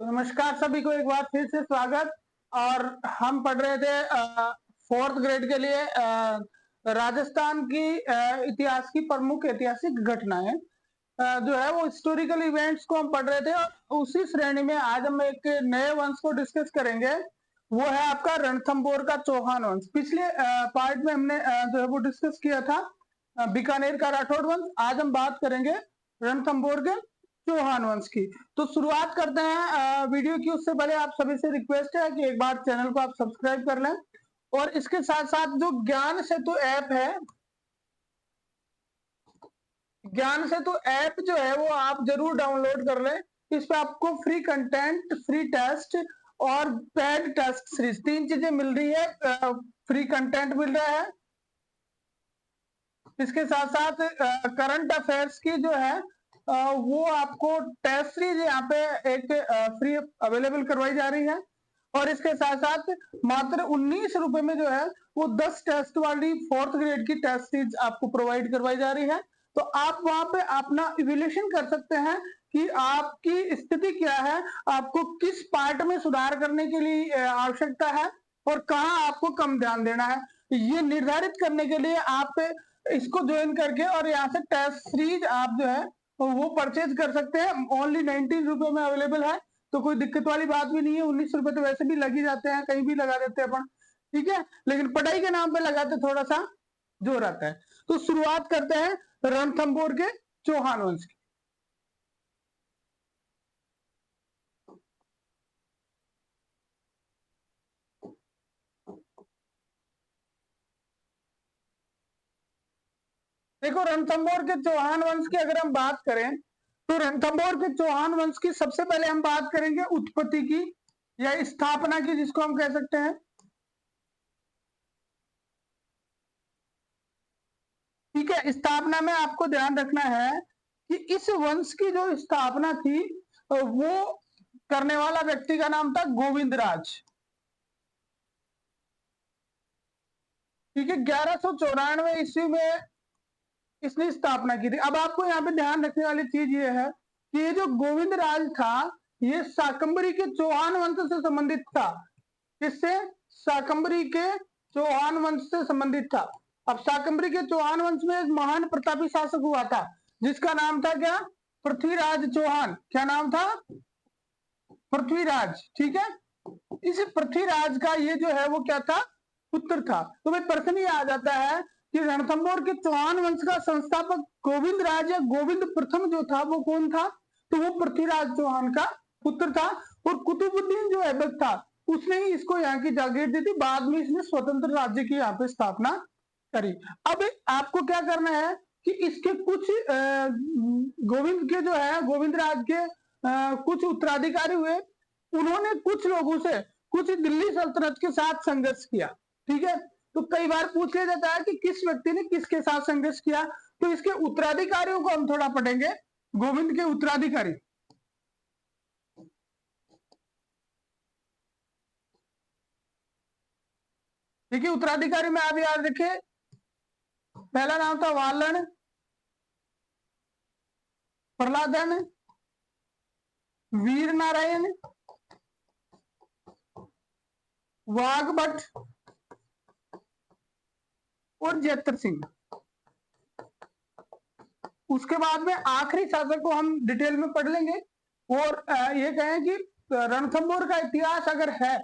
नमस्कार सभी को एक बार फिर से स्वागत। और हम पढ़ रहे थे फोर्थ ग्रेड के लिए राजस्थान की इतिहास की प्रमुख ऐतिहासिक घटनाएं, जो है वो हिस्टोरिकल इवेंट्स को हम पढ़ रहे थे। और उसी श्रेणी में आज हम एक नए वंश को डिस्कस करेंगे, वो है आपका रणथंभौर का चौहान वंश। पिछले पार्ट में हमने जो है वो डिस्कस किया था बीकानेर का राठौड़ वंश। आज हम बात करेंगे रणथंभौर के चौहान वंश की। तो शुरुआत करते हैं वीडियो की। उससे पहले आप सभी से रिक्वेस्ट है कि एक बार चैनल को आप सब्सक्राइब कर लें, और इसके साथ साथ जो ज्ञान सेतु ऐप है, ज्ञान सेतु ऐप जो है वो आप जरूर डाउनलोड कर लें। इस पे आपको फ्री कंटेंट, फ्री टेस्ट और पेड टेस्ट सीरीज, तीन चीजें मिल रही है। फ्री कंटेंट मिल रहा है, इसके साथ साथ करंट अफेयर्स की जो है वो आपको टेस्ट सीरीज यहाँ पे एक फ्री अवेलेबल करवाई जा रही है। और इसके साथ साथ मात्र 19 रुपए में जो है वो 10 टेस्ट वाली फोर्थ ग्रेड की टेस्ट सीरीज आपको प्रोवाइड करवाई जा रही है। तो आप वहां पे अपना इवेल्युएशन कर सकते हैं कि आपकी स्थिति क्या है, आपको किस पार्ट में सुधार करने के लिए आवश्यकता है और कहाँ आपको कम ध्यान देना है। ये निर्धारित करने के लिए आप इसको ज्वाइन करके और यहाँ से टेस्ट सीरीज आप जो है वो परचेज कर सकते हैं। ओनली 19 रुपए में अवेलेबल है, तो कोई दिक्कत वाली बात भी नहीं है। 19 रुपए तो वैसे भी लग ही जाते हैं, कहीं भी लगा देते हैं अपन, ठीक है। लेकिन पढ़ाई के नाम पे लगाते थोड़ा सा जोर आता है। तो शुरुआत करते हैं रणथंभौर के चौहान वंश की। देखो, रणथंभौर के चौहान वंश की अगर हम बात करें तो रणथंभौर के चौहान वंश की सबसे पहले हम बात करेंगे उत्पत्ति की या स्थापना की, जिसको हम कह सकते हैं। ठीक है, स्थापना में आपको ध्यान रखना है कि इस वंश की जो स्थापना थी वो करने वाला व्यक्ति का नाम था गोविंदराज। ठीक है, 1194 ईस्वी में इसने स्थापना की थी। अब आपको यहाँ पे ध्यान रखने वाली चीज ये है कि ये जो गोविंदराज था ये शाकंभरी के चौहान वंश से संबंधित था। किससे? शाकंभरी के चौहान वंश से संबंधित था। अब शाकंभरी के चौहान वंश में एक महान प्रतापी शासक हुआ था जिसका नाम था क्या? पृथ्वीराज चौहान। क्या नाम था? पृथ्वीराज। ठीक है, इस पृथ्वीराज का ये जो है वो क्या था? पुत्र था। तो भाई प्रश्न ये आ जाता है कि रणथंभौर के चौहान वंश का संस्थापक गोविंदराज या गोविंद प्रथम जो था वो कौन था? तो वो पृथ्वीराज चौहान का पुत्र था। और कुतुबुद्दीन जो ऐबक था उसने ही इसको यहाँ की जागीर दी थी। बाद में इसने स्वतंत्र राज्य की यहाँ पे स्थापना करी। अब आपको क्या करना है कि इसके कुछ गोविंद के जो है गोविंदराज के कुछ उत्तराधिकारी हुए, उन्होंने कुछ लोगों से कुछ दिल्ली सल्तनत के साथ संघर्ष किया। ठीक है, तो कई बार पूछ लिया जाता है कि किस व्यक्ति ने किसके साथ संघर्ष किया। तो इसके उत्तराधिकारियों को हम थोड़ा पढ़ेंगे। गोविंद के उत्तराधिकारी, ठीक है, उत्तराधिकारी में आप याद रखिए, पहला नाम था वालन, प्रहलादन, वीर नारायण, वाघभट और जैतर सिंह। उसके बाद में आखिरी शासक को हम डिटेल में पढ़ लेंगे। और ये कहें कि रणथंभौर का इतिहास अगर है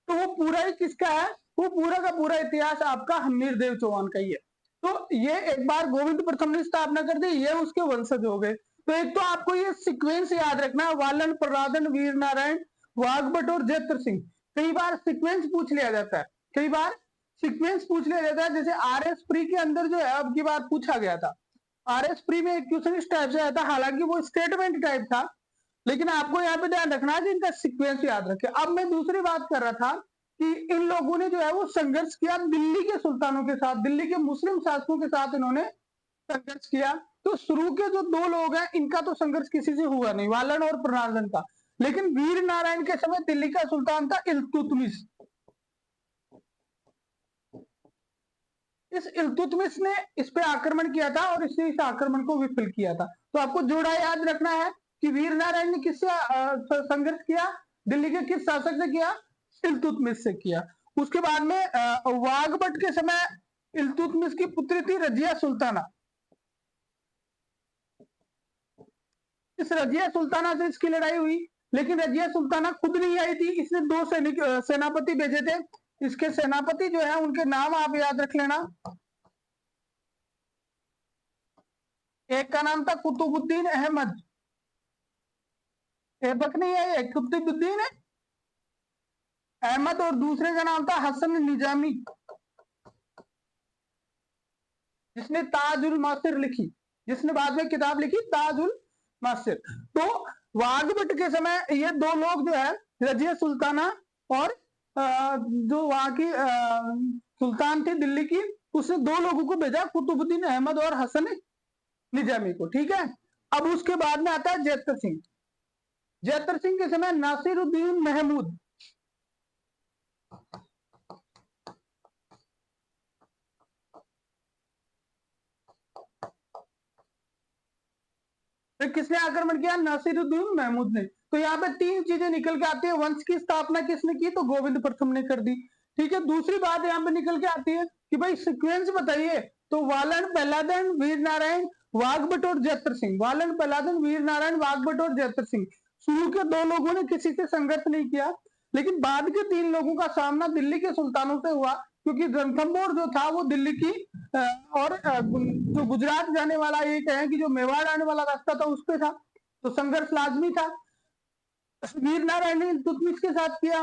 तो वो पूरा ही किसका है? वो पूरा का पूरा इतिहास आपका हमीर देव चौहान का ही है। तो ये एक बार गोविंद प्रथम ने स्थापना कर दी, ये उसके वंशज हो गए। तो एक तो आपको ये सीक्वेंस याद रखना है, वालन, प्रहलादन, वीर नारायण, वाघभट और जैतर सिंह। कई बार सीक्वेंस पूछ लिया जाता है, कई बार सीक्वेंस पूछ लिया जाता है। जैसे आरएस प्री के अंदर जो है अब की बार पूछा गया था, आरएस प्री में एक क्वेश्चन इस टाइप से आया था, हालांकि वो स्टेटमेंट टाइप था, लेकिन आपको यहाँ पे ध्यान रखना है कि इनका सीक्वेंस याद रखें। अब मैं दूसरी बात कर रहा था कि इन लोगों ने जो है वो संघर्ष किया दिल्ली के सुल्तानों के साथ, दिल्ली के मुस्लिम शासकों के साथ इन्होंने संघर्ष किया। तो शुरू के जो दो लोग हैं इनका तो संघर्ष किसी से हुआ नहीं, वालन और प्रहलादन का। लेकिन वीर नारायण के समय दिल्ली का सुल्तान था इल्तुतमिश। इस इल्तुतमिश ने इस पे आक्रमण किया था और इसने इस आक्रमण को विफल किया था। तो आपको जोड़ा याद रखना है कि वीर नारायण ने किससे संघर्ष किया? दिल्ली के किस शासक से किया? इल्तुतमिश से किया। उसके बाद में वागबट के समय इल्तुतमिश की पुत्री थी रजिया सुल्ताना। इस रजिया सुल्ताना से इसकी लड़ाई हुई, लेकिन रजिया सुल्ताना खुद नहीं आई थी, इसने दो सेनापति भेजे थे। इसके सेनापति जो है उनके नाम आप याद रख लेना। एक का नाम था कुतुबुद्दीन अहमद, ऐबक नहीं है, कुतुबुद्दीन अहमद, और दूसरे का नाम था हसन निजामी, जिसने ताजुल मासिर लिखी, जिसने बाद में किताब लिखी ताजुल मासिर। तो वागबट के समय ये दो लोग जो है रजिया सुल्ताना और जो वहां की सुल्तान थी दिल्ली की, उसने दो लोगों को भेजा, कुतुबुद्दीन अहमद और हसन निजामी को। ठीक है, अब उसके बाद में आता है जैतर सिंह। जैतर सिंह के समय नासिरुद्दीन महमूद, तो किसने आक्रमण किया? नासिरुद्दीन महमूद ने। तो यहाँ पे तीन चीजें निकल के आती है। वंश की स्थापना किसने की? तो गोविंद प्रथम ने कर दी। ठीक है, दूसरी बात यहाँ पे निकल के आती है कि भाई सीक्वेंस बताइए, तो वालन पहलादन वीर नारायण वाघभट और जैतर सिंह, वालन पहलादन वीर नारायण वाघभट और जैतर सिंह। शुरू के दो लोगों ने किसी से संघर्ष नहीं किया, लेकिन बाद के तीन लोगों का सामना दिल्ली के सुल्तानों से हुआ, क्योंकि रणथंभौर जो था वो दिल्ली की और जो गुजरात जाने वाला, ये कहें कि जो मेवाड़ आने वाला रास्ता था उस पे था, तो संघर्ष लाजमी था। वीर नारायण ने इल्तुतमिश के साथ किया,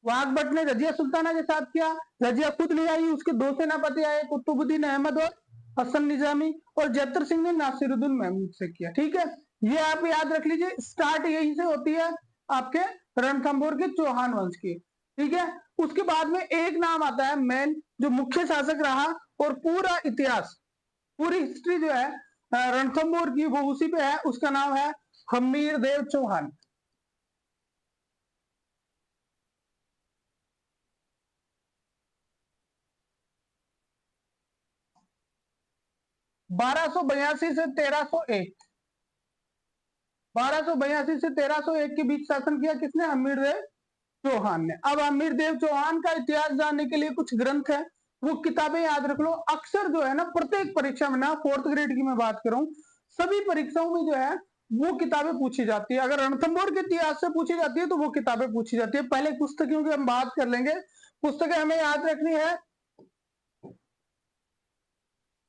वाघभट ने रजिया सुल्ताना के साथ किया। रजिया खुद नहीं आई, उसके दो सेनापति आए, कुतुबुद्दीन अहमद और हसन निजामी, और जैतर सिंह ने नासिरुद्दीन महमूद से किया। ठीक है, ये आप याद रख लीजिए, स्टार्ट यही से होती है आपके रणथंभौर के चौहान वंश की। ठीक है, उसके बाद में एक नाम आता है मेन, जो मुख्य शासक रहा और पूरा इतिहास, पूरी हिस्ट्री जो है रणथंभौर की वो उसी पे है, उसका नाम है हमीर देव चौहान। बारह सौ बयासी से 1301, 1282 से 1301 के बीच शासन किया किसने? हमीर देव चौहान ने। अब हमीर देव चौहान का इतिहास जानने के लिए कुछ ग्रंथ है, वो किताबें याद रख लो। अक्सर जो है ना प्रत्येक परीक्षा में ना, 4th ग्रेड की मैं बात करूं, सभी परीक्षाओं में जो है वो किताबें पूछी जाती है। अगर रणथंभौर के इतिहास से पूछी जाती है तो वो किताबें पूछी जाती है। पहले पुस्तकों की हम बात कर लेंगे। पुस्तकें हमें याद रखनी है,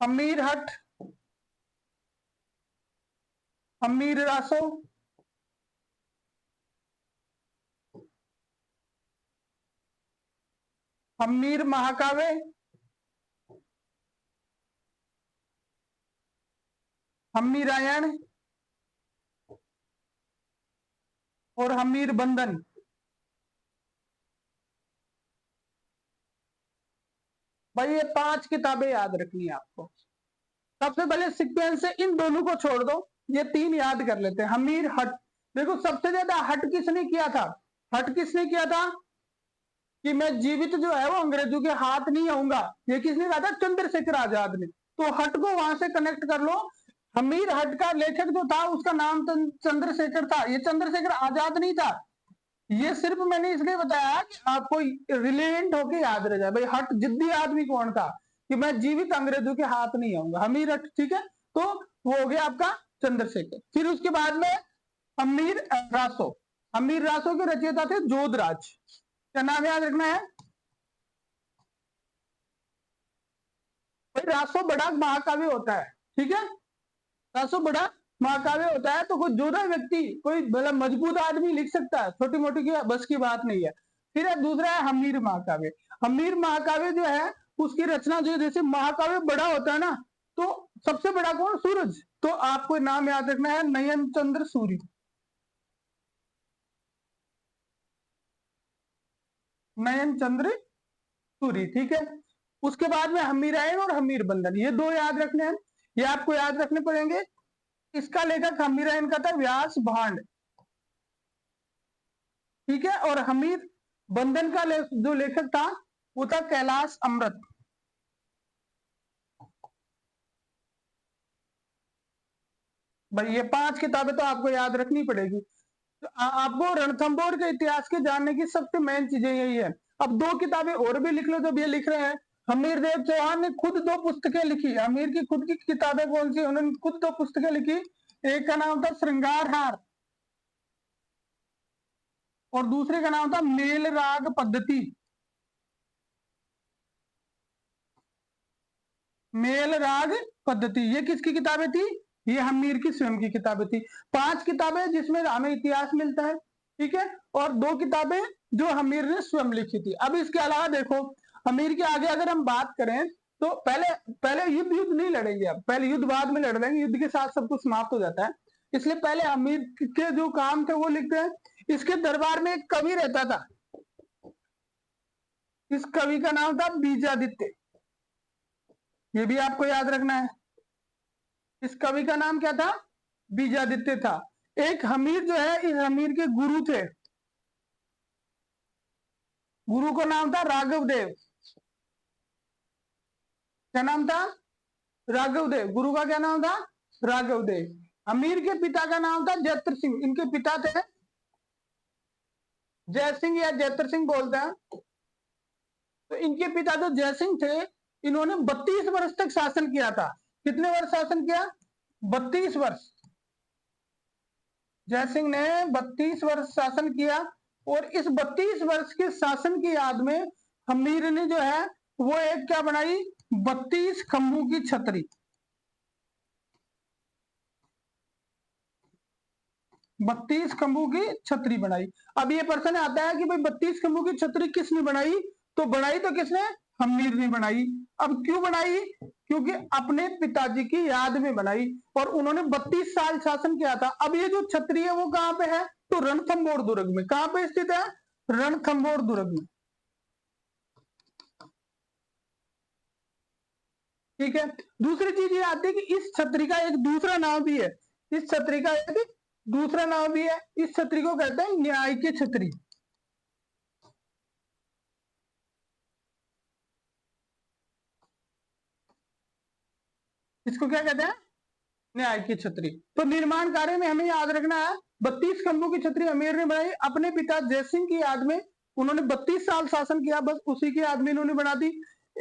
अमीर हट, अमीर रासो, अमीर महाकाव्य, हमीरायण और हमीर बंधन। भाई ये 5 किताबें याद रखनी है आपको। सबसे पहले सीक्वेंस से इन दोनों को छोड़ दो, ये 3 याद कर लेते हैं। हमीर हट, देखो सबसे ज्यादा हट किसने किया था? हट किसने किया था कि मैं जीवित जो है वो अंग्रेजों के हाथ नहीं आऊंगा, ये किसने कहा था? चंद्रशेखर आजाद ने। तो हट को वहां से कनेक्ट कर लो। हमीर हट का लेखक जो था उसका नाम चंद्रशेखर था, ये चंद्रशेखर आजाद नहीं था। ये सिर्फ मैंने इसलिए बताया कि आपको रिलेवेंट होके याद रह जाए। भाई हट जिद्दी आदमी कौन था कि मैं जीवित अंग्रेजों के हाथ नहीं आऊंगा, हमीर हट। ठीक है, तो वो हो गया आपका चंद्रशेखर। फिर उसके बाद में अमीर रासो, अमीर रासो के रचयिता थे जोधराज। क्या नाम याद रखना है? भाई रासो बड़ा महाकाव्य होता है। ठीक है, रासो बड़ा महाकाव्य होता है, तो कोई जोधा व्यक्ति, कोई मतलब मजबूत आदमी लिख सकता है, छोटी मोटी की बस की बात नहीं है। फिर है दूसरा है हमीर महाकाव्य। हमीर महाकाव्य जो है उसकी रचना जो, जैसे महाकाव्य बड़ा होता है ना, तो सबसे बड़ा कौन? सूरज। तो आपको नाम याद रखना है नयन चंद्र सूरी, नयन चंद्र सूरी। ठीक है, उसके बाद में हमीरायन और हमीर बंधन, ये दो याद रखने हैं, ये आपको याद रखने पड़ेंगे। इसका लेखक हमीरायन का था व्यास भांड। ठीक है, और हमीर बंधन का जो लेखक था वो था कैलाश अमृत। भाई ये 5 किताबें तो आपको याद रखनी पड़ेगी। तो आपको रणथंभौर के इतिहास के जानने की सबसे मेन चीजें यही है। अब दो किताबें और भी लिख लो जब ये लिख रहे हैं। हमीर देव चौहान ने खुद दो पुस्तकें लिखी। हमीर की खुद की किताबें कौन सी? उन्होंने खुद दो पुस्तकें लिखी। एक का नाम था श्रृंगार हार और दूसरे का नाम था मेल राग पद्धति। मेल राग पद्धति ये किसकी किताबें थी? ये हमीर की स्वयं की किताबें थी। 5 किताबें जिसमें हमें इतिहास मिलता है, ठीक है, और 2 किताबें जो हमीर ने स्वयं लिखी थी। अब इसके अलावा देखो हमीर के आगे अगर हम बात करें तो पहले पहले युद्ध नहीं लड़ेंगे। अब पहले युद्ध बाद में लड़ लेंगे, युद्ध के साथ सब कुछ समाप्त हो जाता है। इसलिए पहले हमीर के जो काम थे वो लिखते हैं। इसके दरबार में एक कवि रहता था। इस कवि का नाम था बीजादित्य। ये भी आपको याद रखना है। इस कवि का नाम क्या था? बीजादित्य था। एक हमीर जो है, इस हमीर के गुरु थे। गुरु का नाम था राघव देव। क्या नाम था? राघव देव। गुरु का क्या नाम था? राघव देव। हमीर के पिता का नाम था जैत्र सिंह। इनके पिता थे जय सिंह या जैत्र सिंह बोलते हैं। तो इनके पिता जो जय सिंह थे, इन्होंने 32 वर्ष तक शासन किया था। कितने वर्ष शासन किया? 32 वर्ष। जय सिंह ने 32 वर्ष शासन किया और इस 32 वर्ष के शासन की याद में हमीर ने जो है वो एक क्या बनाई? 32 खंभों की छतरी। 32 खंभों की छतरी बनाई। अब ये प्रश्न आता है कि भाई 32 खंभों की छतरी किसने बनाई? तो बनाई तो किसने? हमीर ने बनाई। अब क्यों बनाई? क्योंकि अपने पिताजी की याद में बनाई और उन्होंने 32 साल शासन किया था। अब ये जो छतरी है वो कहां पे है? तो रणथंभौर दुर्ग में। कहां पे स्थित है? रणथंभौर दुर्ग में। ठीक है। दूसरी चीज ये आती है कि इस छतरी का एक दूसरा नाम भी है। इस छतरी का एक दूसरा नाम भी है। इस छतरी को कहते हैं न्याय की छतरी। इसको क्या कहते हैं? न्याय की छतरी। तो निर्माण कार्य में हमें याद रखना है 32 खंभों की छतरी अमीर ने बनाई अपने पिता जयसिंह की याद में। उन्होंने 32 साल शासन किया, बस उसी की याद में इन्होंने बना दी।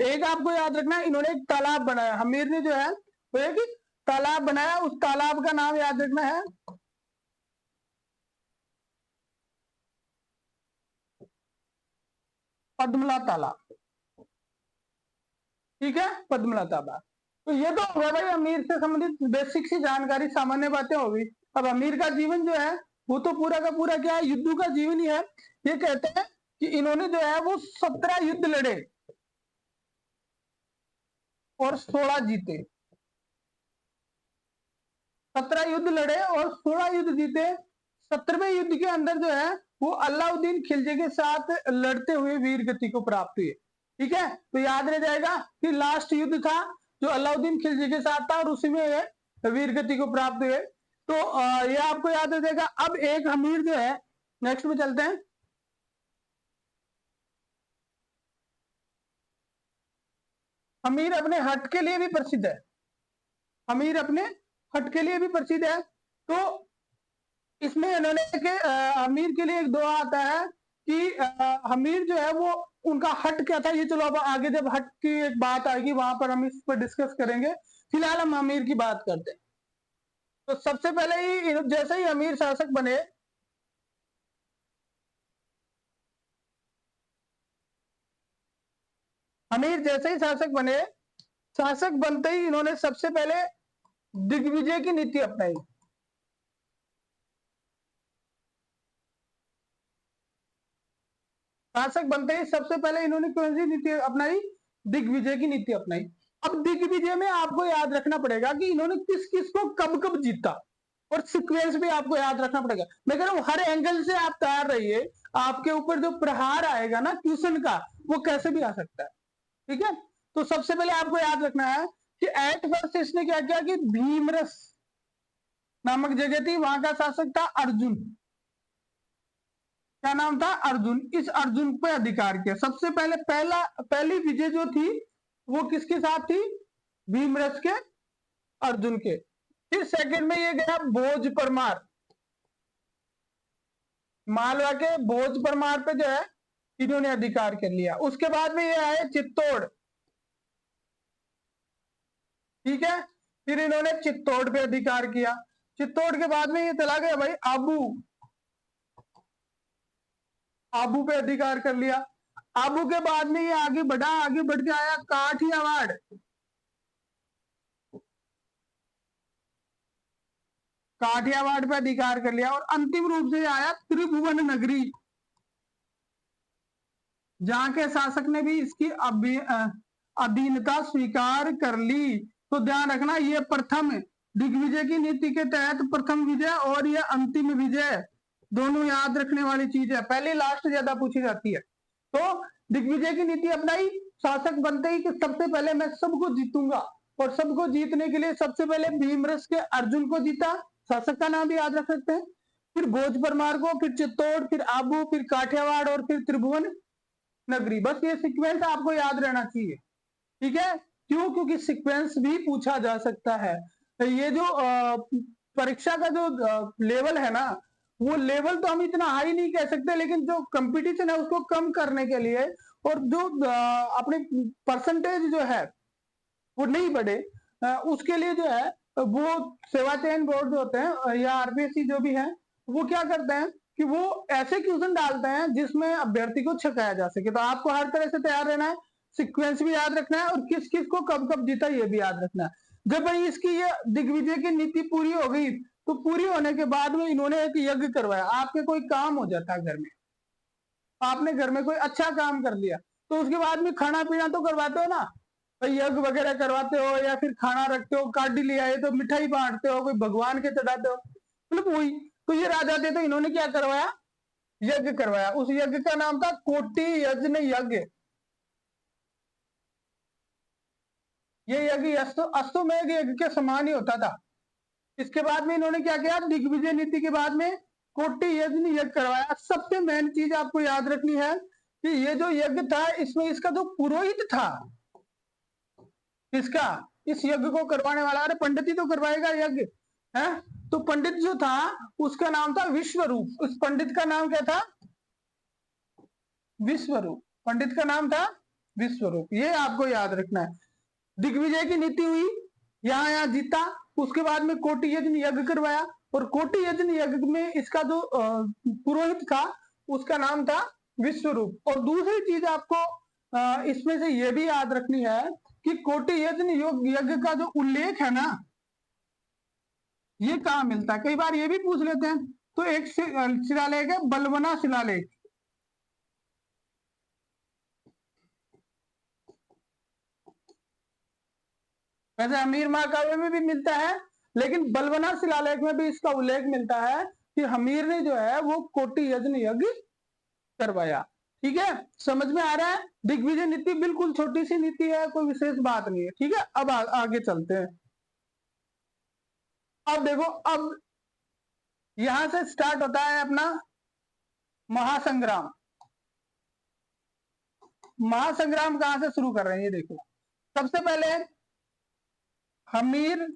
एक आपको याद रखना है, इन्होंने एक तालाब बनाया। हमीर ने जो है वो एक तालाब बनाया। उस तालाब का नाम याद रखना है पद्मला तालाब। ठीक है, पद्मला तालाब। तो ये तो हो गया भाई अमीर से संबंधित बेसिक सी जानकारी, सामान्य बातें होगी। अब अमीर का जीवन जो है वो तो पूरा का पूरा क्या है? युद्धों का जीवन ही है। ये कहते हैं कि इन्होंने जो है वो 17 युद्ध लड़े और 16 जीते। 17 युद्ध लड़े और 16 युद्ध जीते। 17वें युद्ध के अंदर जो है वो अलाउद्दीन खिलजी के साथ लड़ते हुए वीर गति को प्राप्त हुए। ठीक है, तो याद रह जाएगा कि लास्ट युद्ध था जो अलाउद्दीन खिलजी के साथ था और उसी में वीर गति को प्राप्त हुए। तो ये आपको याद रह जाएगा। अब एक हमीर जो है, नेक्स्ट में चलते हैं। हमीर अपने हट के लिए भी प्रसिद्ध है। हमीर अपने हट के लिए भी प्रसिद्ध है। तो इसमें इन्होंने हमीर के लिए एक दुआ आता है कि हमीर जो है वो उनका हट क्या था, ये चलो अब आगे जब हट की एक बात आएगी वहां पर हम इस पर डिस्कस करेंगे। फिलहाल हम हमीर की बात करते हैं। तो सबसे पहले ही जैसे ही अमीर शासक बने, अमीर जैसे ही शासक बने, शासक बनते ही इन्होंने सबसे पहले दिग्विजय की नीति अपनाई। शासक बनते ही सबसे पहले इन्होंने कौन सी नीति अपनाई? दिग्विजय की नीति अपनाई। अब दिग्विजय में आपको याद रखना पड़ेगा कि इन्होंने किस किस को कब कब जीता और सीक्वेंस भी आपको याद रखना पड़ेगा। मैं कह रहा हूं हर एंगल से आप तैयार रहिए। आपके ऊपर जो प्रहार आएगा ना क्वेश्चन का, वो कैसे भी आ सकता है। ठीक है, तो सबसे पहले आपको याद रखना है कि एट फर्स्ट इसने क्या किया कि भीमरस नामक जगह थी, वहां का शासक था अर्जुन। क्या नाम था? अर्जुन। इस अर्जुन पे अधिकार किया सबसे पहले। पहली विजय जो थी वो किसके साथ थी? भीमरस के, अर्जुन के। फिर सेकंड में ये गया भोज परमार। मालवा के भोज परमार पे जो है इन्होंने अधिकार कर लिया। उसके बाद में ये आए चित्तौड़, ठीक है, फिर इन्होंने चित्तौड़ पे अधिकार किया। चित्तौड़ के बाद में ये चला गया भाई आबू, आबू पे अधिकार कर लिया। आबू के बाद में ये आगे बढ़ा, आगे बढ़ के आया काठियावाड़, काठियावाड़ पे अधिकार कर लिया। और अंतिम रूप से आया त्रिभुवन नगरी, जहां के शासक ने भी इसकी अधीनता स्वीकार कर ली। तो ध्यान रखना, ये प्रथम दिग्विजय की नीति के तहत प्रथम विजय और ये अंतिम विजय दोनों याद रखने वाली चीज है। पहले लास्ट ज्यादा पूछी जाती है। तो दिग्विजय की नीति अपनाई, शासक बनते ही कि सबसे पहले मैं सबको जीतूंगा, और सबको जीतने के लिए सबसे पहले भीमरस के अर्जुन को जीता, शासक का नाम भी याद रख सकते हैं। फिर भोज परमार को, फिर चित्तौड़, फिर आबू, फिर काठियावाड़ और फिर त्रिभुवन नगरी। बस ये सीक्वेंस आपको याद रहना चाहिए, ठीक है। क्यों? क्योंकि सीक्वेंस भी पूछा जा सकता है। ये जो परीक्षा का जो लेवल है ना, वो लेवल तो हम इतना हाई नहीं कह सकते, लेकिन जो कंपटीशन है उसको कम करने के लिए और जो अपने परसेंटेज जो है वो नहीं बढ़े, उसके लिए जो है वो सेवा चयन बोर्ड जो होते हैं या आरपीएससी जो भी है, वो क्या करते हैं कि वो ऐसे क्वेश्चन डालते हैं जिसमें अभ्यर्थी को छकाया जा सके। तो आपको हर तरह से तैयार रहना है, सीक्वेंस भी याद रखना है और किस किस को कब कब जीता ये भी याद रखना है। जब भाई इसकी ये दिग्विजय की नीति पूरी हो गई, तो पूरी होने के बाद में इन्होंने एक यज्ञ करवाया। आपके कोई काम हो जाता है घर में, आपने घर में कोई अच्छा काम कर लिया, तो उसके बाद में खाना पीना तो करवाते हो ना, यज्ञ वगैरह करवाते हो या फिर खाना रखते हो, काटी ले आए तो मिठाई बांटते हो, कोई भगवान के चढ़ाते हो, मतलब वही। तो ये राजा थे, तो इन्होंने क्या करवाया? यज्ञ करवाया। उस यज्ञ का नाम था कोटि यज्ञ यज्ञ। ये यज्ञ अश्वमेध यज्ञ के समान ही होता था। इसके बाद में इन्होंने क्या किया? दिग्विजय नीति के बाद में कोटि यज्ञ यज्ञ करवाया। सबसे मेन चीज आपको याद रखनी है कि ये जो यज्ञ था, इसमें इसका जो पुरोहित था, इसका इस यज्ञ को करवाने वाला, अरे पंडित ही तो करवाएगा यज्ञ है, तो पंडित जो था उसका नाम था विश्वरूप। उस पंडित का नाम क्या था? विश्वरूप। पंडित का नाम था विश्वरूप, ये आपको याद रखना है। दिग्विजय की नीति हुई, यहां जीता। उसके बाद में कोटि यज्ञ यज्ञ करवाया, और कोटि यज्ञ यज्ञ में इसका जो पुरोहित था उसका नाम था विश्वरूप। और दूसरी चीज आपको इसमें से यह भी याद रखनी है कि कोटि यज्ञ यज्ञ का जो उल्लेख है ना, ये कहां मिलता है? कई बार ये भी पूछ लेते हैं। तो एक शिलालेख है बलवना शिलालेख, वैसे हमीर महाकाव्य में भी मिलता है, लेकिन बलवना शिलालेख में भी इसका उल्लेख मिलता है कि हमीर ने जो है वो कोटि यज्ञ यज्ञ करवाया। ठीक है, समझ में आ रहा है? दिग्विजय नीति बिल्कुल छोटी सी नीति है, कोई विशेष बात नहीं है। ठीक है, अब आगे चलते हैं। अब देखो, अब यहां से स्टार्ट होता है अपना महासंग्राम। महासंग्राम कहां से शुरू कर रहे हैं ये देखो। सबसे पहले हमीर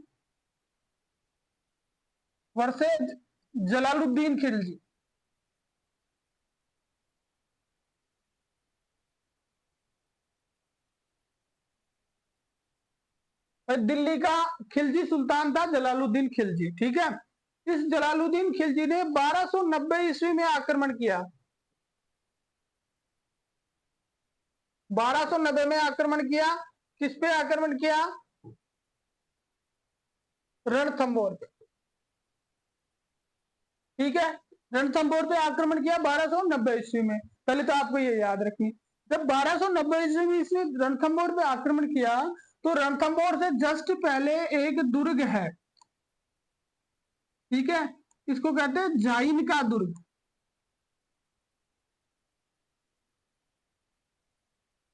वर्सेज जलालुद्दीन खिलजी। दिल्ली का खिलजी सुल्तान था जलालुद्दीन खिलजी। ठीक है, इस जलालुद्दीन खिलजी ने 1290 ईस्वी में आक्रमण किया। 1290 में आक्रमण किया। किस पे आक्रमण किया? रणथंबोर पे। ठीक है, रणथंबोर पे आक्रमण किया 1290 ईस्वी में। पहले तो आपको ये याद रखनी, जब 1290 ईस्वी में इसने रणथंबोर पे आक्रमण किया, तो रणथंबोर से जस्ट पहले एक दुर्ग है। ठीक है, इसको कहते हैं जाइन का दुर्ग।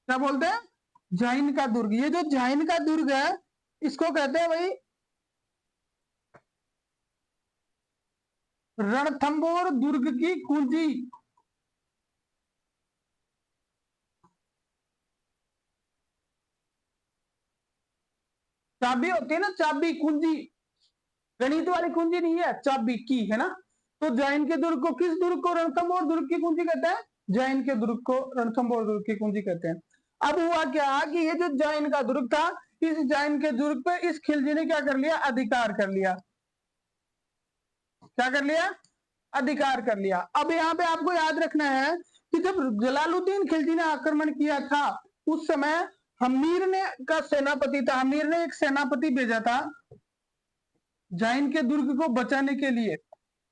क्या बोलते हैं? जाइन का दुर्ग। ये जो जाइन का दुर्ग है, इसको कहते हैं भाई रणथंबोर दुर्ग की कुंजी। चाबी होती है ना, चाबी, कुंजी, गणित वाली कुंजी नहीं है, चाबी की है ना। तो जैन के दुर्ग को, किस दुर्ग को रणथंभौर दुर्ग की कुंजी कहते हैं? जैन के दुर्ग को रणथंभौर दुर्ग की कुंजी कहते हैं। अब हुआ क्या कि ये जो जैन का दुर्ग था, इस जैन के दुर्ग पे इस खिलजी ने क्या कर लिया? अधिकार कर लिया। क्या कर लिया? अधिकार कर लिया। अब यहाँ पे आपको याद रखना है कि जब जलालुद्दीन खिलजी ने आक्रमण किया था, उस समय हमीर ने का सेनापति था, हमीर ने एक सेनापति भेजा था जैन के दुर्ग को बचाने के लिए।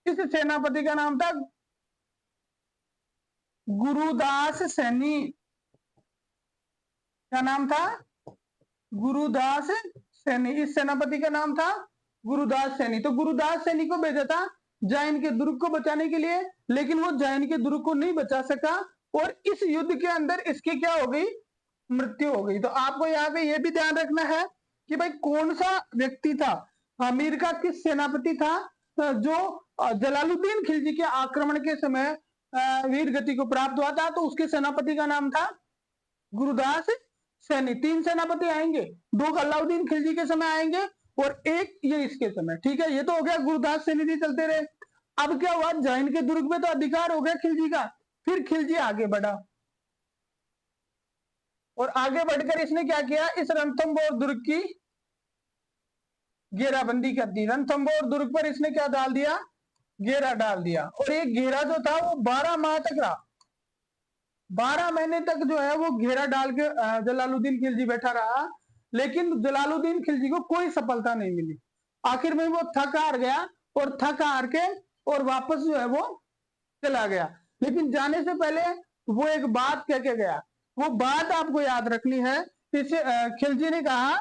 इस सेनापति का नाम था गुरुदास सैनी। क्या नाम था? गुरुदास सैनी। इस सेनापति का नाम था गुरुदास सैनी। तो गुरुदास सैनी को भेजा था जैन के दुर्ग को बचाने के लिए, लेकिन वो जैन के दुर्ग को नहीं बचा सका और इस युद्ध के अंदर इसकी क्या हो गई? मृत्यु हो गई। तो आपको यहाँ पे ये भी ध्यान रखना है कि भाई कौन सा व्यक्ति था, अमीर का किस सेनापति था जो जलालुद्दीन खिलजी के आक्रमण के समय वीर गति को प्राप्त हुआ था। तो उसके सेनापति का नाम था गुरुदास सैनी। 3 सेनापति आएंगे, 2 अलाउद्दीन खिलजी के समय आएंगे और एक ये इसके समय। ठीक है, ये तो हो गया गुरुदास सैनी जी चलते रहे। अब क्या हुआ? जैन के दुर्ग में तो अधिकार हो गया खिलजी का। फिर खिलजी आगे बढ़ा और आगे बढ़कर इसने क्या किया? इस रणथंभौर दुर्ग की घेराबंदी कर दी। रणथंभौर दुर्ग पर इसने क्या डाल दिया? घेरा डाल दिया। और ये घेरा जो था वो 12 माह तक रहा। 12 महीने तक जो है वो घेरा डाल के जलालुद्दीन खिलजी बैठा रहा, लेकिन जलालुद्दीन खिलजी को कोई सफलता नहीं मिली। आखिर में वो थक हार गया और थक हार के और वापस जो है वो चला गया। लेकिन जाने से पहले वो एक बात कह के गया। वो बात आपको याद रखनी है। इसे खिलजी ने कहा,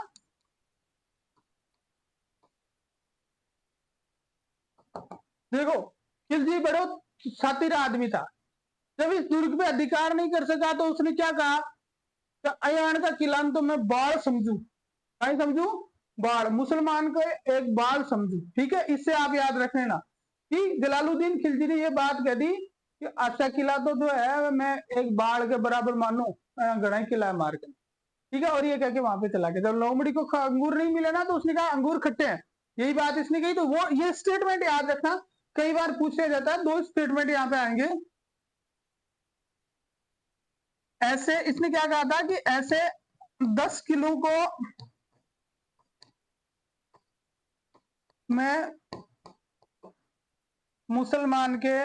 देखो खिलजी बड़ो सातिर आदमी था। जब इस दुर्ग पे अधिकार नहीं कर सका तो उसने क्या कहा? अयान का किला तो मैं बाढ़ समझू। क्या समझू? बाढ़। मुसलमान को एक बाढ़ समझू। ठीक है, इससे आप याद रख लेना कि जलालुद्दीन खिलजी ने यह बात कह दी कि अच्छा किला तो जो है मैं एक बाढ़ के बराबर मानू, गढ़ा किला है मार के। ठीक है, और ये कह के वहां पे चला गया। जब लोमड़ी को अंगूर नहीं मिले ना तो उसने कहा अंगूर खट्टे हैं, यही बात इसने कही। तो वो ये स्टेटमेंट याद रखना, कई बार पूछा जाता है। 2 स्टेटमेंट यहाँ पे आएंगे। ऐसे इसने क्या कहा था कि ऐसे 10 किलो को मैं मुसलमान के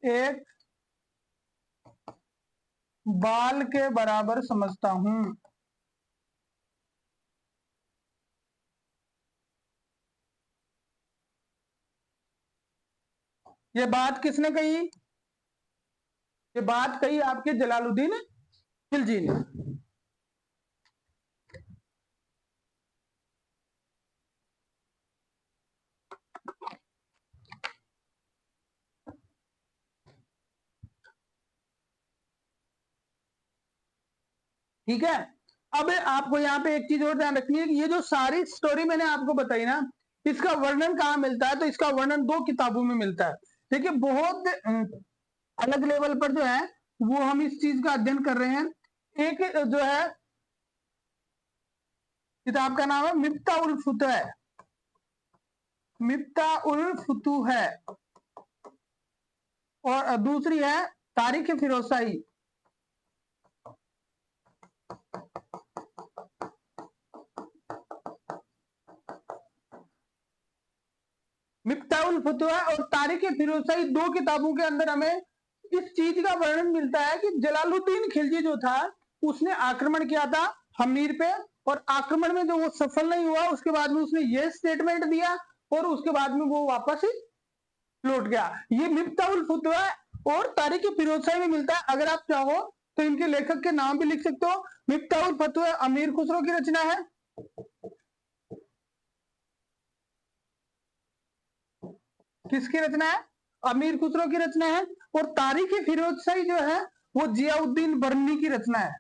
एक बाल के बराबर समझता हूं। ये बात किसने कही? ये बात कही आपके जलालुद्दीन खिलजी ने। ठीक है, अब आपको यहाँ पे एक चीज और ध्यान रखनी है कि ये जो सारी स्टोरी मैंने आपको बताई ना, इसका वर्णन कहाँ मिलता है? तो इसका वर्णन 2 किताबों में मिलता है। देखिए बहुत अलग लेवल पर जो है वो हम इस चीज का अध्ययन कर रहे हैं। एक जो है किताब का नाम है मिफ्ता उल फुतह है, मिफ्ता उल फुतूह है, और दूसरी है तारीख फिरोजशाही। मिफ्ता उल फुतूह और तारीख फिरोजशाही 2 किताबों के अंदर हमें इस चीज का वर्णन मिलता है कि जलालुद्दीन खिलजी जो था उसने आक्रमण किया था हमीर पे, और आक्रमण में जो वो सफल नहीं हुआ उसके बाद में उसने ये स्टेटमेंट दिया और उसके बाद में वो वापस ही लौट गया। ये मिफ्ता उल फुतूह और तारीख फिरोजशाही में मिलता है। अगर आप चाहो तो इनके लेखक के नाम भी लिख सकते हो। मिफ्ता उल फुतूह अमीर खुसरो की रचना है, किसकी रचना है? अमीर खुसरो की रचना है। और तारीख फिरोजशाही जो है वो जियाउद्दीन बर्नी की रचना है।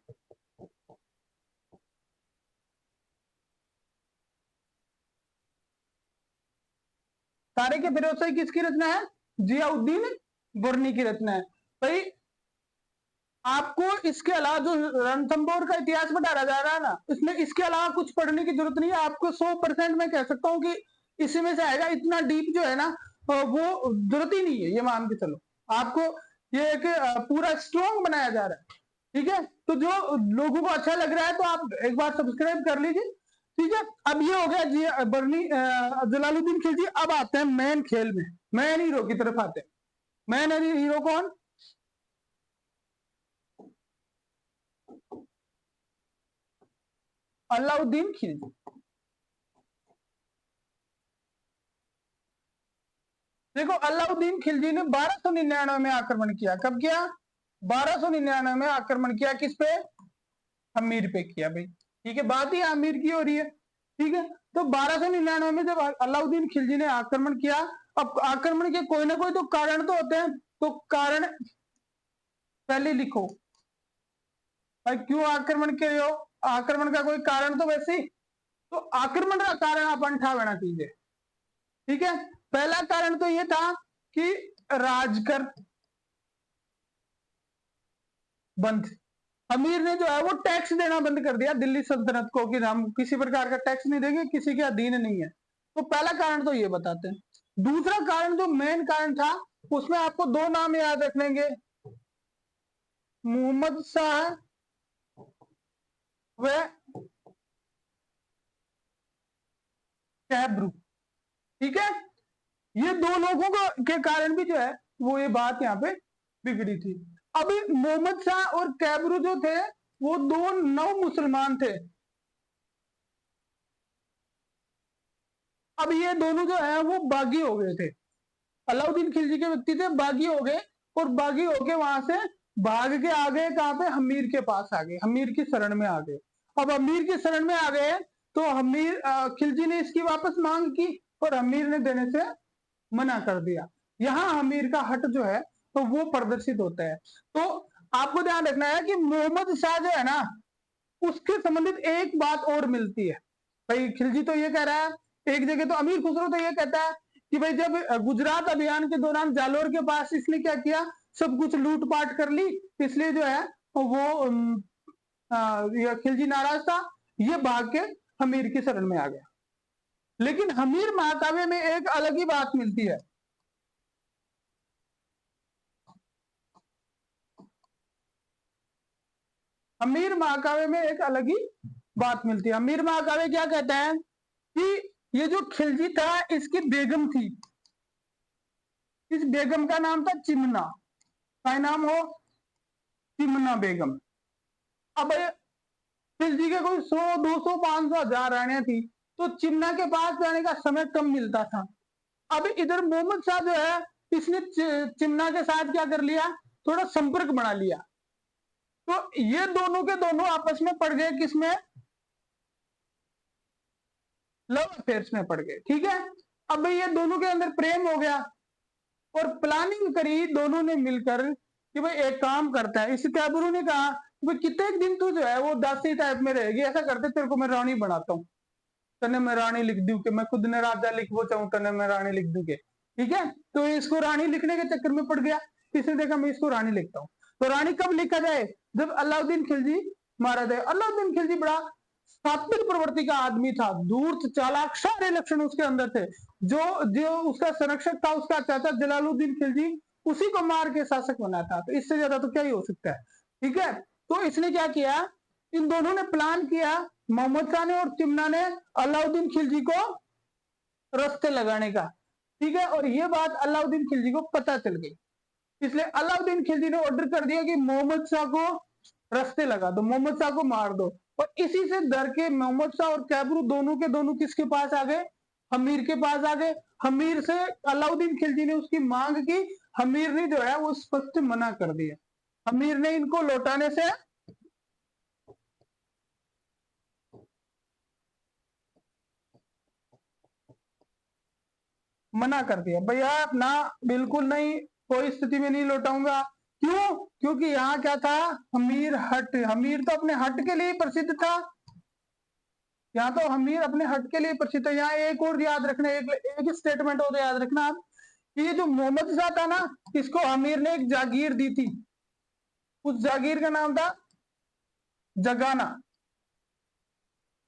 तारीख फिरोजशाही किसकी रचना है? जियाउद्दीन बर्नी की रचना है। भाई आपको इसके अलावा जो रणथंभौर का इतिहास पढ़ाया जा रहा है ना, इसमें इसके अलावा कुछ पढ़ने की जरूरत नहीं है। आपको 100% मैं कह सकता हूं कि इसमें से आएगा। इतना डीप जो है ना वो जरूरत ही नहीं है, ये मान के चलो। आपको ये एक पूरा स्ट्रॉन्ग बनाया जा रहा है, ठीक है। तो जो लोगों को अच्छा लग रहा है तो आप एक बार सब्सक्राइब कर लीजिए, ठीक है। अब ये हो गया जी बर्नी जलालुद्दीन खिलजी। अब आते हैं मेन खेल में, मेन हीरो की तरफ आते हैं। मेन हीरो कौन? अलाउद्दीन खिलजी। देखो अलाउद्दीन खिलजी ने 1299 में आक्रमण किया। कब किया? 1299 में आक्रमण किया। किस पे? अमीर पे किया भाई, ठीक है। बात ही अमीर की हो रही है, ठीक है। तो 1299 में जब अलाउद्दीन खिलजी ने आक्रमण किया, अब आक्रमण के कोई ना कोई तो कारण तो होते हैं, तो कारण पहले लिखो भाई, क्यों आक्रमण किए हो? आक्रमण का कोई कारण तो वैसे ही, तो आक्रमण का कारण अपन ठावना कीजिए, ठीक है। पहला कारण तो यह था कि राजकर बंद, अमीर ने जो है वो टैक्स देना बंद कर दिया दिल्ली सल्तनत को, कि हम किसी प्रकार का टैक्स नहीं देंगे, किसी के अधीन नहीं है। तो पहला कारण तो ये बताते हैं। दूसरा कारण जो मेन कारण था, उसमें आपको दो नाम याद रखनेंगे, मोहम्मद शाह व कैबरू, ठीक है। ये दो लोगों को के कारण भी जो है वो ये बात यहाँ पे बिगड़ी थी। अभी मोहम्मद शाह और कैबरू जो थे वो दो नव मुसलमान थे। अब ये दोनों जो है वो बागी हो गए थे, अलाउद्दीन खिलजी के व्यक्ति थे, बागी हो गए, और बागी होके वहां से भाग के आ गए कहां पे? हमीर के पास आ गए, हमीर की शरण में आ गए। अब हमीर की शरण में आ गए तो हमीर खिलजी ने इसकी वापस मांग की, और हमीर ने देने से मना कर दिया। यहां हमीर का हट जो है तो वो प्रदर्शित होता है। तो आपको ध्यान रखना है कि मोहम्मद शाह जो है ना, उसके संबंधित एक बात और मिलती है भाई। खिलजी तो ये कह रहा है, एक जगह तो अमीर खुसरो तो ये कहता है कि भाई जब गुजरात अभियान के दौरान जालोर के पास इसने क्या किया, सब कुछ लूटपाट कर ली, इसलिए जो है वो ये खिलजी नाराज था, ये भाग के हमीर की शरण में आ गया। लेकिन हमीर महाकाव्य में एक अलग ही बात मिलती है। हमीर महाकाव्य में एक अलग ही बात मिलती है। हमीर महाकाव्य क्या कहता है कि ये जो खिलजी था इसकी बेगम थी, इस बेगम का नाम था चिमना। क्या नाम हो? चिमना बेगम। अब खिलजी के कोई 100, 200, 500, 1000 रानियां थी, तो चिमना के पास जाने का समय कम मिलता था। अब इधर मोहम्मद शाह जो है, इसने चिमना के साथ क्या कर लिया, थोड़ा संपर्क बना लिया। तो ये दोनों के दोनों आपस में पड़ गए, किसमें? लव अफेयर्स में पड़ गए, ठीक है। अब भाई ये दोनों के अंदर प्रेम हो गया, और प्लानिंग करी दोनों ने मिलकर कि भाई एक काम करता है। इस कैबरू ने कहा भाई कितने दिन तू जो है वो दासी टाइप में रहेगी, ऐसा करते तेरे को मैं रानी बनाता हूँ, तने मैं रानी लिख दूं, कि मैं खुद ने राजा लिख वो चाहूं, तने मैं रानी लिख दूं के, ठीक है। तो इसको रानी लिखने के चक्कर में पड़ गया, इसने देखा मैं इसको रानी लिखता हूँ। तो रानी कब लिखा जाए? जब अलाउद्दीन खिलजी मारा जाए। अलाउद्दीन खिलजी बड़ा सात्विक प्रवृत्ति का आदमी था, धूर्त चालाक, सारे लक्षण उसके अंदर थे। जो जो उसका संरक्षक था, उसका चाचा जलालुद्दीन खिलजी, उसी को मार के शासक बना था। तो इससे ज्यादा तो क्या ही हो सकता है, ठीक है। तो इसने क्या किया, इन दोनों ने प्लान किया, मोहम्मद शाह ने और चिमना ने, अलाउद्दीन खिलजी को रस्ते लगाने का, ठीक है। और ये बात अलाउद्दीन खिलजी को पता चल गई, इसलिए अलाउद्दीन खिलजी ने ऑर्डर कर दिया कि मोहम्मद शाह को रस्ते लगा दो, मोहम्मद शाह को मार दो। और इसी से डर के मोहम्मद शाह और कैबरू दोनों के दोनों किसके पास आ गए? हमीर के पास आ गए। हमीर से अलाउद्दीन खिलजी ने उसकी मांग की, हमीर ने जो है वो स्पष्ट मना कर दिया। हमीर ने इनको लौटाने से मना कर दिया, भैया ना, बिल्कुल नहीं, कोई स्थिति में नहीं लौटाऊंगा। क्यों? क्योंकि यहाँ क्या था, हमीर हट, हमीर तो अपने हट के लिए प्रसिद्ध था। यहाँ तो हमीर अपने हट के लिए प्रसिद्ध है। यहाँ एक और याद रखना, एक स्टेटमेंट और याद रखना आप, कि ये जो मोहम्मद शाह था ना, इसको हमीर ने एक जागीर दी थी, उस जागीर का नाम था जगाना।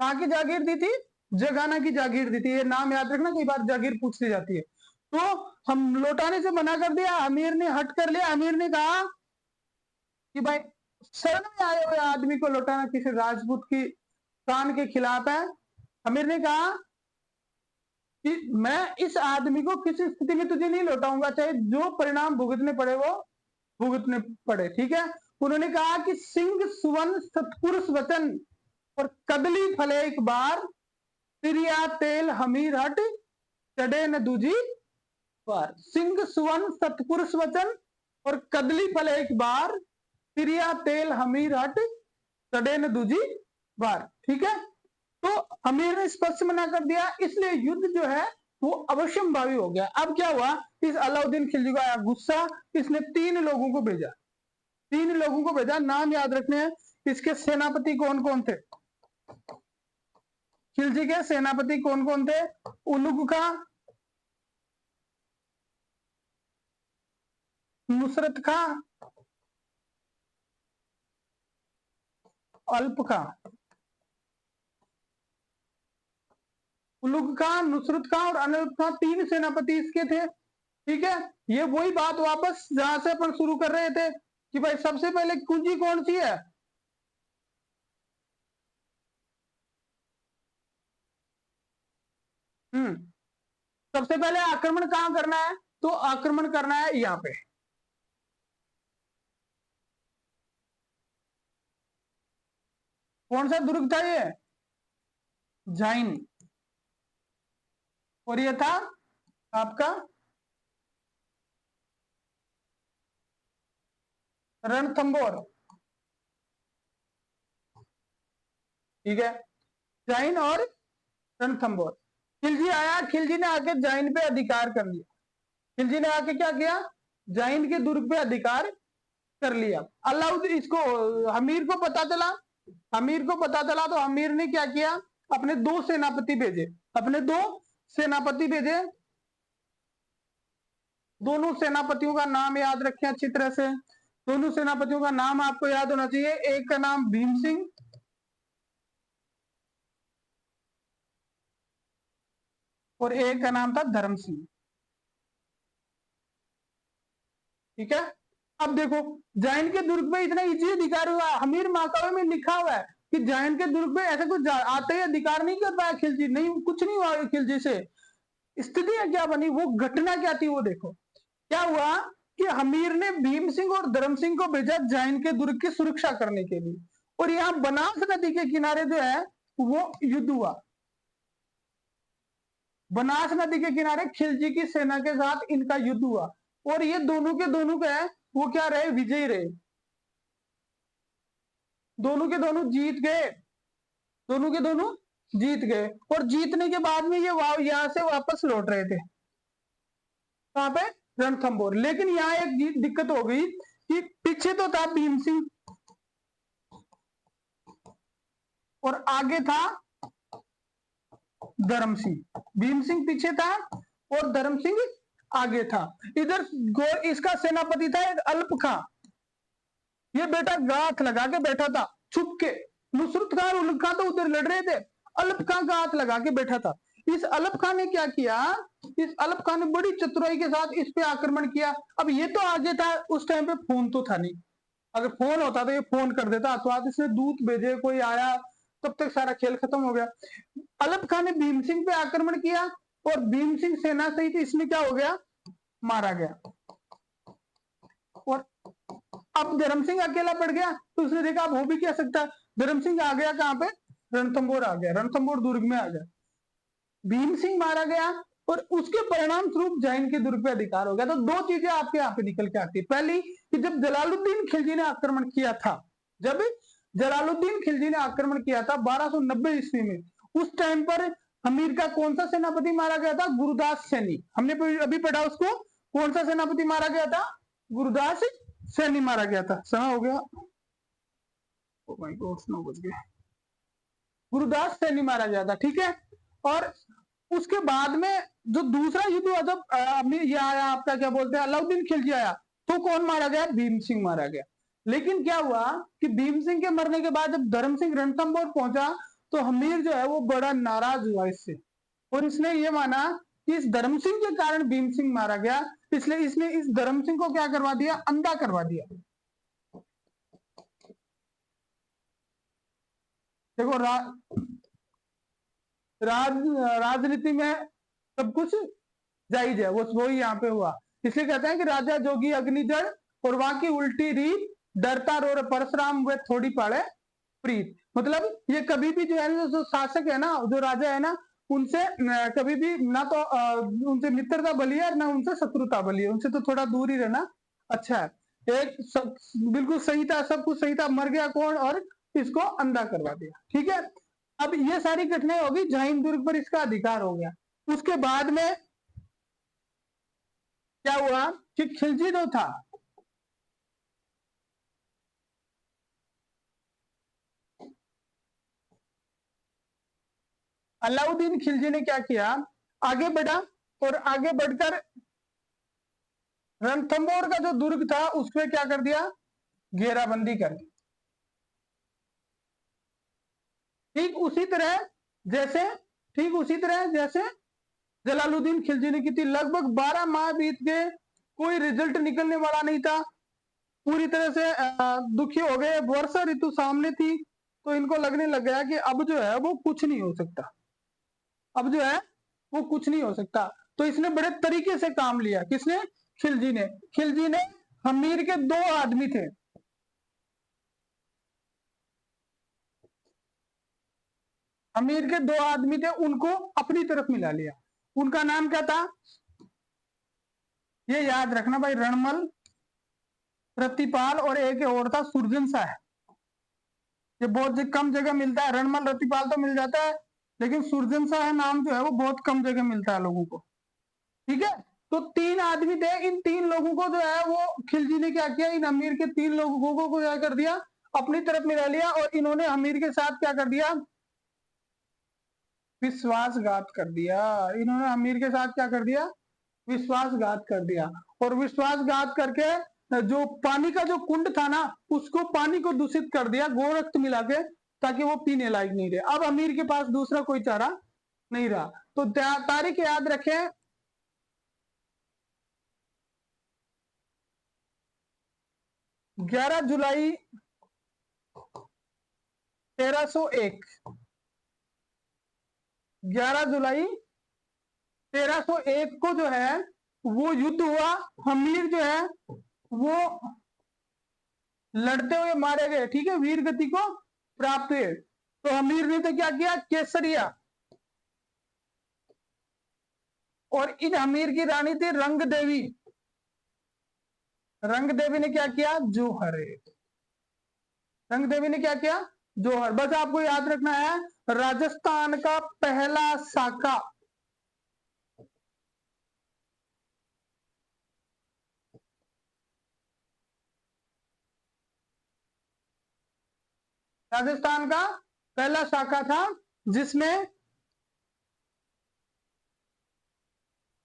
कहाँ की जागीर दी थी? जगाना की जागीर दी थी। ये नाम याद रखना, कई बार जागीर पूछती जाती है। तो हम लौटाने से मना कर दिया, अमीर ने हट कर लिया। अमीर ने कहा कि भाई शरण में आए हुए आदमी को लौटाना किसी राजपूत की शान के खिलाफ है। अमीर ने कहा कि मैं इस आदमी को किसी स्थिति में तुझे नहीं लौटाऊंगा, चाहे जो परिणाम भुगतने पड़े वो भुगतने पड़े, ठीक है। उन्होंने कहा कि सिंह सुवन सतपुरुष वचन और कदली फले एक बार, तिरिया तेल हमीर हट चढ़े न दूजी बार। सिंह सुवन सतपुरुष वचन और कदली फले एक बार, तिरिया तेल हमीर हट चढ़े न दूजी बार, ठीक है। तो अमीर ने स्पष्ट मना कर दिया, इसलिए युद्ध जो है वो अवश्यंभावी हो गया। अब क्या हुआ, इस अलाउद्दीन खिलजी को आया गुस्सा, इसने 3 लोगों को भेजा, 3 लोगों को भेजा। नाम याद रखने हैं। इसके सेनापति कौन कौन थे, खिलजी के सेनापति कौन कौन थे? उलुग खां, नुसरत खां, अल्प खां। उलुग खां, नुसरत खां और अनल्प खां 3 सेनापति इसके थे, ठीक है। ये वही बात वापस जहां से अपन शुरू कर रहे थे कि भाई सबसे पहले कुंजी कौन सी है, सबसे पहले आक्रमण कहां करना है, तो आक्रमण करना है यहां पे। कौन सा दुर्ग था ये, जाइन, और ये था आपका रणथंबोर, ठीक है, जाइन और रणथंबोर। खिलजी आया, खिलजी ने आके जाइन पे अधिकार कर लिया। खिलजी ने आके क्या किया, जाइन के दुर्ग पे अधिकार कर लिया। अलाउद्दीन इसको अमीर को पता चला, अमीर को पता चला तो अमीर ने क्या किया, अपने 2 सेनापति भेजे, अपने 2 सेनापति भेजे। दोनों सेनापतियों का नाम याद रखें अच्छी तरह से। दोनों सेनापतियों का नाम आपको याद होना चाहिए। एक का नाम भीम सिंह और एक का नाम था धर्म सिंह, ठीक है। अब देखो जैन के दुर्ग पे इतना इजी अधिकार हुआ, हमीर माकावे में लिखा हुआ है कि जैन के दुर्ग पे ऐसा कुछ आते ही अधिकार नहीं कर पाया खिलजी, नहीं कुछ नहीं हुआ खिलजी से। स्थिति क्या बनी, वो घटना क्या थी वो देखो। क्या हुआ कि हमीर ने भीम सिंह और धर्म सिंह को भेजा जैन के दुर्ग की सुरक्षा करने के लिए, और यहाँ बनास नदी के किनारे जो है वो युद्ध हुआ। बनास नदी के किनारे खिलजी की सेना के साथ इनका युद्ध हुआ, और ये दोनों के दोनों क्या है वो क्या रहे, विजयी रहे। दोनों के दोनों जीत गए, दोनों के दोनों जीत गए। और जीतने के बाद में ये यहां से वापस लौट रहे थे, कहां पे, रणथंबोर। लेकिन यहाँ एक दिक्कत हो गई कि पीछे तो था भीम सिंह और आगे था धर्म सिंह। भीम सिंह पीछे था और धर्म सिंह आगे था। इधर इसका सेनापति था एक अल्प खां, ये बेटा गांठ लगा के बैठा था छुप के। नुसरत खान और उलग खां तो उधर लड़ रहे थे, अल्प खां गांठ लगा के बैठा था। इस अल्प खां ने क्या किया, इस अल्प खां ने बड़ी चतुराई के साथ इस पे आक्रमण किया। अब ये तो आगे था, उस टाइम पे फोन तो था नहीं, अगर फोन होता तो ये फोन कर देता, तो आज इसने दूत भेजे, कोई आया, तब तक सारा खेल खत्म हो गया। अल्प खां ने भीम सिंह पे आक्रमण किया और भीम सिंह सेना सहित इसमें क्या हो गया, मारा गया। और अब धर्म सिंह अकेला पड़ गया, तो उसने देखा अब हो भी क्या सकता। धर्म सिंह आ गया कहां पे, रणथंबोर आ गया, रणथंबोर दुर्ग में आ गया। भीम सिंह मारा गया और उसके परिणाम स्वरूप जैन के दुर्ग पे अधिकार हो गया। तो 2 चीजें आपके यहाँ पे निकल के आती है। पहली कि जब जलालुद्दीन खिलजी ने आक्रमण किया था, जब जलालुद्दीन खिलजी ने आक्रमण किया था 1290 ईस्वी में, उस टाइम पर अमीर का कौन सा सेनापति मारा गया था, गुरुदास सैनी। हमने अभी पढ़ा उसको, कौन सा सेनापति मारा गया था, गुरुदास सैनी मारा गया था। समय हो गया, ओ माय गॉड 9 बज गए। गुरुदास सैनी मारा गया था, ठीक है। और उसके बाद में जो दूसरा युद्ध हुआ, जब ये आया आपका क्या बोलते हैं, अलाउद्दीन खिलजी आया, तो कौन मारा गया, भीम सिंह मारा गया। लेकिन क्या हुआ कि भीम सिंह के मरने के बाद जब धर्म सिंह रणथंबोर पहुंचा, तो हमीर जो है वो बड़ा नाराज हुआ इससे, और इसने ये माना कि इस धर्म सिंह के कारण भीम सिंह मारा गया, इसलिए इसने इस धर्म सिंह को क्या करवा दिया, अंधा करवा दिया। देखो राजनीति में सब कुछ जायज है, वो ही यहाँ पे हुआ। इसलिए कहते हैं कि राजा जोगी अग्निजड़ और वहां की उल्टी रीत, डरता रो परशुराम वे थोड़ी पाड़े प्रीत। मतलब ये कभी भी जो है, जो शासक है ना, जो राजा है ना, उनसे कभी भी ना तो उनसे मित्रता बली है ना उनसे शत्रुता बली है, उनसे तो थोड़ा दूर ही रहना अच्छा है। एक बिल्कुल सही था, सब कुछ सही था, मर गया कौन, और इसको अंधा करवा दिया। ठीक है, अब ये सारी घटनाएं होगी, जहां दुर्ग पर इसका अधिकार हो गया। उसके बाद में क्या हुआ कि खिलजी जो था, अलाउद्दीन खिलजी ने क्या किया, आगे बढ़ा और आगे बढ़कर रणथंभौर का जो दुर्ग था उसमें क्या कर दिया, घेराबंदी कर दी। ठीक उसी तरह जैसे जलालुद्दीन खिलजी ने की थी। लगभग 12 माह बीत गए, कोई रिजल्ट निकलने वाला नहीं था। पूरी तरह से दुखी हो गए। वर्षा ऋतु सामने थी, तो इनको लगने लग गया कि अब जो है वो कुछ नहीं हो सकता, अब जो है वो कुछ नहीं हो सकता। तो इसने बड़े तरीके से काम लिया। किसने, खिलजी ने हमीर के 2 आदमी थे, अमीर के 2 आदमी थे, उनको अपनी तरफ मिला लिया। उनका नाम क्या था, ये याद रखना भाई, रणमल, रतिपाल और एक और था सुरजन शाह। ये बहुत कम जगह मिलता है, रणमल रतिपाल तो मिल जाता है, लेकिन सुरजन शाह नाम जो है वो बहुत कम जगह मिलता है लोगों को। ठीक है, तो 3 आदमी थे, इन 3 लोगों को जो है वो खिलजी ने क्या किया, इन अमीर के 3 लोगों को क्या कर दिया, अपनी तरफ मिला लिया, और इन्होंने अमीर के साथ क्या कर दिया, विश्वासघात कर दिया। इन्होंने अमीर के साथ क्या कर दिया, विश्वासघात कर दिया। और विश्वासघात करके जो पानी का जो कुंड था ना, उसको पानी को दूषित कर दिया गोरक्त मिला के, ताकि वो पीने लायक नहीं रहे। अब अमीर के पास दूसरा कोई चारा नहीं रहा। तो तारीख याद रखें, 11 जुलाई 1301, 11 जुलाई 1301 को जो है वो युद्ध हुआ। हमीर जो है वो लड़ते हुए मारे गए। ठीक है, वीर गति को प्राप्त हुए। तो हमीर ने तो क्या किया, केसरिया, और इन हमीर की रानी थी रंग देवी। रंग देवी ने क्या किया, जोहर। रंग देवी ने क्या किया, जोहर। बस आपको याद रखना है, राजस्थान का पहला साका, राजस्थान का पहला शाखा था जिसमें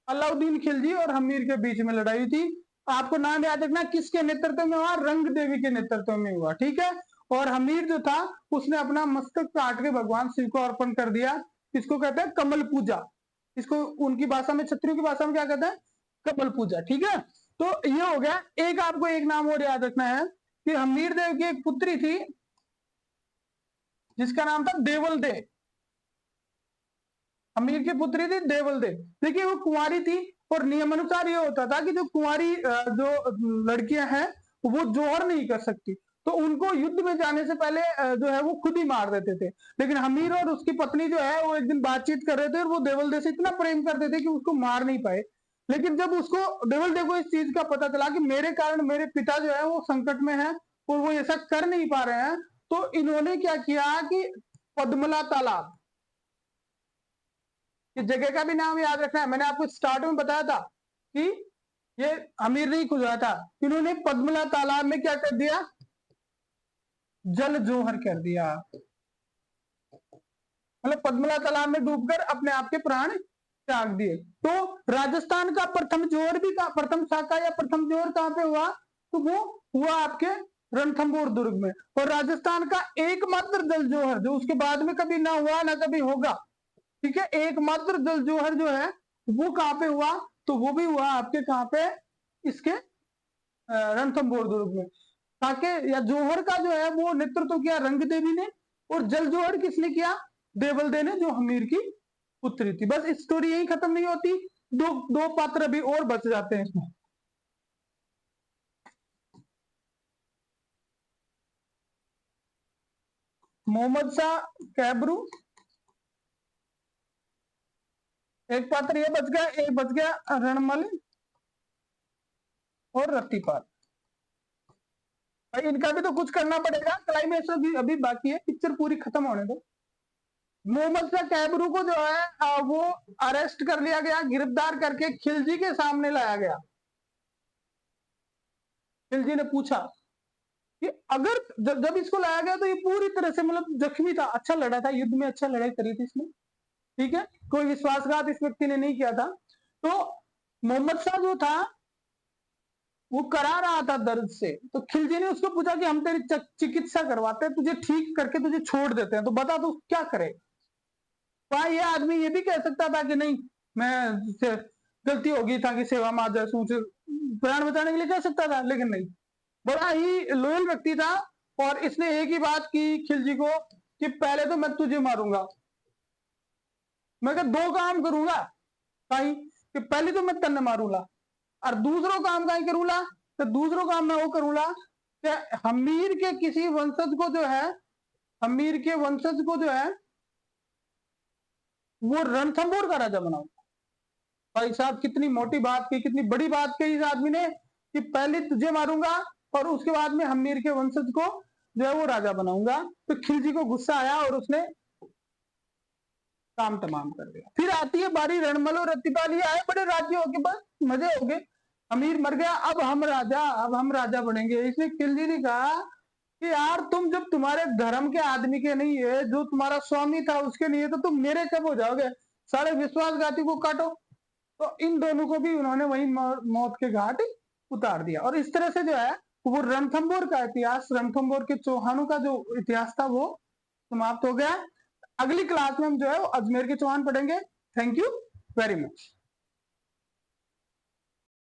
अलाउद्दीन खिलजी और हमीर के बीच में लड़ाई थी। आपको नाम याद रखना, किसके नेतृत्व में हुआ, रंग देवी के नेतृत्व में हुआ। ठीक है, और हमीर जो था उसने अपना मस्तक काट के भगवान शिव को अर्पण कर दिया। इसको कहते हैं कमल पूजा। इसको उनकी भाषा में, क्षत्रियों की भाषा में क्या कहते हैं, कमल पूजा। ठीक है, तो ये हो गया। एक आपको एक नाम और याद रखना है कि हमीर देव की एक पुत्री थी जिसका नाम था देवल दे। अमीर की पुत्री थी देवल दे। देखिए वो कुंवारी थी, और नियमानुसार ये होता था कि जो कुंवारी जो लड़कियां हैं वो जोहर नहीं कर सकती, तो उनको युद्ध में जाने से पहले जो है वो खुद ही मार देते थे। लेकिन हमीर और उसकी पत्नी जो है वो एक दिन बातचीत कर रहे थे, और वो देवल दे से इतना प्रेम करते थे कि उसको मार नहीं पाए। लेकिन जब उसको, देवल दे को इस चीज का पता चला कि मेरे कारण मेरे पिता जो है वो संकट में है और वो ऐसा कर नहीं पा रहे हैं, तो इन्होंने क्या किया कि पद्मला तालाब, इस जगह का भी नाम याद रखना है। मैंने आपको स्टार्ट में बताया था कि ये अमीर नहीं खुदवाया था, इन्होंने पद्मला तालाब में क्या कर दिया, जल जोहर कर दिया। मतलब पद्मला तालाब में डूबकर अपने आप के प्राण त्याग दिए। तो राजस्थान का प्रथम जोहर भी, प्रथम शाखा या प्रथम जोहर कहां पे हुआ, तो वो हुआ आपके रणथंभौर दुर्ग में। और राजस्थान का एकमात्र जल जौहर जो उसके बाद में कभी ना हुआ ना कभी होगा, ठीक है, एकमात्र जल जौहर जो है वो कहां पे हुआ, तो वो भी हुआ आपके कहां पे, इसके रणथंभौर दुर्ग में। ताकि या जौहर का जो है वो नेतृत्व किया रंग देवी ने, और जल जौहर किसने किया, देवल दे ने, जो हमीर की पुत्री थी। बस स्टोरी यही खत्म नहीं होती, दो दो पात्र अभी और बच जाते हैं इसमें। मोहम्मद शाह कैबरू, एक पात्र ये बच गया, एक बच गया रणमल और रत्तीपाल। भाई इनका भी तो कुछ करना पड़ेगा, क्लाइमेक्स अभी बाकी है, पिक्चर पूरी खत्म होने दो। मोहम्मद शाह कैबरू को जो है वो अरेस्ट कर लिया गया, गिरफ्तार करके खिलजी के सामने लाया गया। खिलजी ने पूछा कि अगर जब इसको लाया गया तो ये पूरी तरह से मतलब जख्मी था, अच्छा लड़ा था, युद्ध में अच्छा लड़ाई करी थी इसने, ठीक है, कोई विश्वासघात इस व्यक्ति ने नहीं किया था। तो मोहम्मद शाह जो था वो करा रहा था दर्द से, तो खिलजी ने उसको पूछा कि हम तेरी चिकित्सा करवाते हैं, तुझे ठीक करके तुझे छोड़ देते हैं, तो बता तू क्या करे। वहां ये आदमी ये भी कह सकता था कि नहीं, मैं गलती होगी था कि सेवा में आ जाए, सोच प्राण बचाने के लिए कह सकता था, लेकिन नहीं, बड़ा ही लोयल व्यक्ति था। और इसने एक ही बात की खिलजी को कि पहले तो मैं तुझे मारूंगा, मैं दो काम करूंगा कहीं, कि पहले तो मैं तन्ने मारूंगा और दूसरो काम कहीं करूंगा, तो दूसरो काम मैं वो करूंगा कि हमीर के किसी वंशज को जो है, हमीर के वंशज को जो है वो रणथंभौर का राजा बनाऊंगा। भाई साहब कितनी मोटी बात की, कितनी बड़ी बात कही इस आदमी ने, कि पहले तुझे मारूंगा और उसके बाद में हमीर के वंशज को जो है वो राजा बनाऊंगा। तो खिलजी को गुस्सा आया और उसने काम तमाम कर दिया। फिर आती है बारी रणमल और रत्तीपाल, ये आए बड़े राज्य हो गए, बस मजे हो गए, अमीर मर गया, अब हम राजा बनेंगे। इसलिए खिलजी ने कहा कि यार तुम जब तुम्हारे धर्म के आदमी के नहीं है, जो तुम्हारा स्वामी था उसके नहीं है, तो तुम मेरे कब हो जाओगे, सारे विश्वासघाती को काटो। तो इन दोनों को भी उन्होंने वही मौत के घाट उतार दिया। और इस तरह से जो है वो रणथंभौर का इतिहास, रणथंभौर के चौहानों का जो इतिहास था वो समाप्त हो गया। अगली क्लास में हम जो है वो अजमेर के चौहान पढ़ेंगे। Thank you very much.